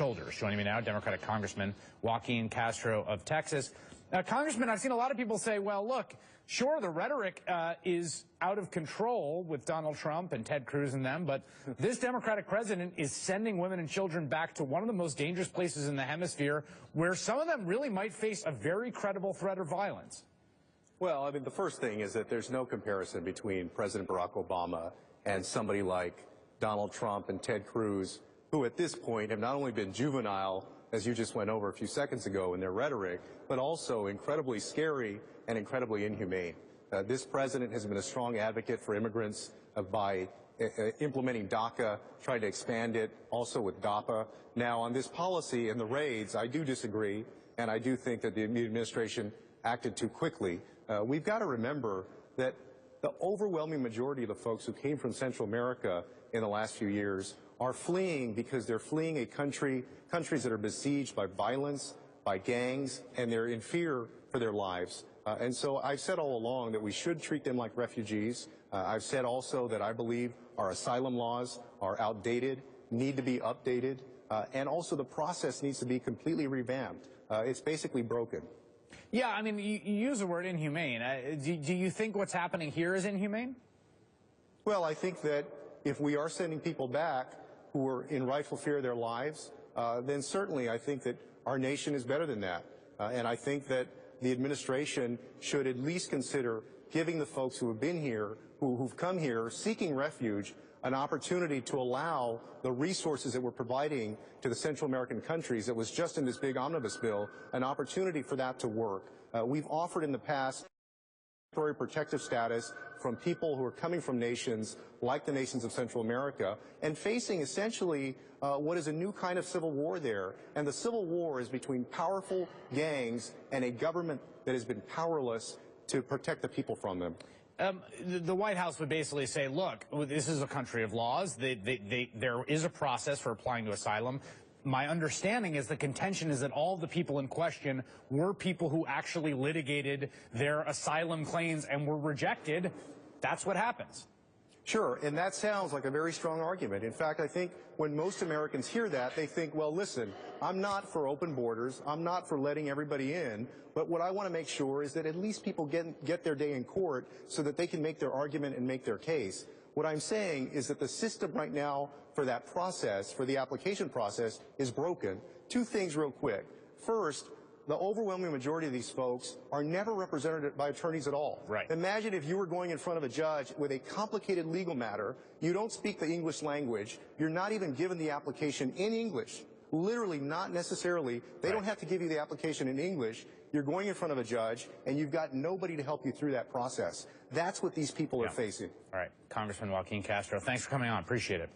shoulders. Joining me now, Democratic Congressman Castro of Texas. Congressman, I've seen a lot of people say, well, look, sure, the rhetoric is out of control with Donald Trump and Ted Cruz and them, but this Democratic president is sending women and children back to one of the most dangerous places in the hemisphere where some of them really might face a very credible threat of violence. Well, I mean, the first thing is that there's no comparison between President Barack Obama and somebody like Donald Trump and Ted Cruz, who at this point have not only been juvenile, as you just went over a few seconds ago in their rhetoric, but also incredibly scary and incredibly inhumane. This president has been a strong advocate for immigrants by implementing DACA, trying to expand it, also with DAPA. Now, on this policy and the raids, I do disagree, and I do think that the administration acted too quickly. We've got to remember that the overwhelming majority of the folks who came from Central America in the last few years are fleeing because they're fleeing countries that are besieged by violence, by gangs, and they're in fear for their lives. And so I've said all along that we should treat them like refugees. I've said also that I believe our asylum laws are outdated, need to be updated, and also the process needs to be completely revamped. It's basically broken. Yeah, I mean, you use the word inhumane. Do you think what's happening here is inhumane? Well, I think that if we are sending people back who are in rightful fear of their lives, then certainly I think that our nation is better than that. And I think that the administration should at least consider giving the folks who have been here, who've come here seeking refuge, an opportunity to allow the resources that we're providing to the Central American countries that was just in this big omnibus bill, an opportunity for that to work. We've offered in the past temporary protective status from people who are coming from nations like the nations of Central America and facing essentially what is a new kind of civil war there. And the civil war is between powerful gangs and a government that has been powerless to protect the people from them. The White House would basically say, look, this is a country of laws. There is a process for applying to asylum. My understanding is the contention is that all the people in question were people who actually litigated their asylum claims and were rejected. That's what happens. Sure, and that sounds like a very strong argument. In fact, I think when most Americans hear that, they think, well, listen, I'm not for open borders, I'm not for letting everybody in, but what I want to make sure is that at least people get their day in court so that they can make their argument and make their case. What I'm saying is that the system right now for that process, for the application process, is broken. Two things real quick. First, the overwhelming majority of these folks are never represented by attorneys at all. Right. Imagine if you were going in front of a judge with a complicated legal matter, you don't speak the English language, you're not even given the application in English. Literally, not necessarily. They don't have to give you the application in English. You're going in front of a judge, and you've got nobody to help you through that process. That's what these people are facing. All right. Congressman Castro, thanks for coming on. Appreciate it.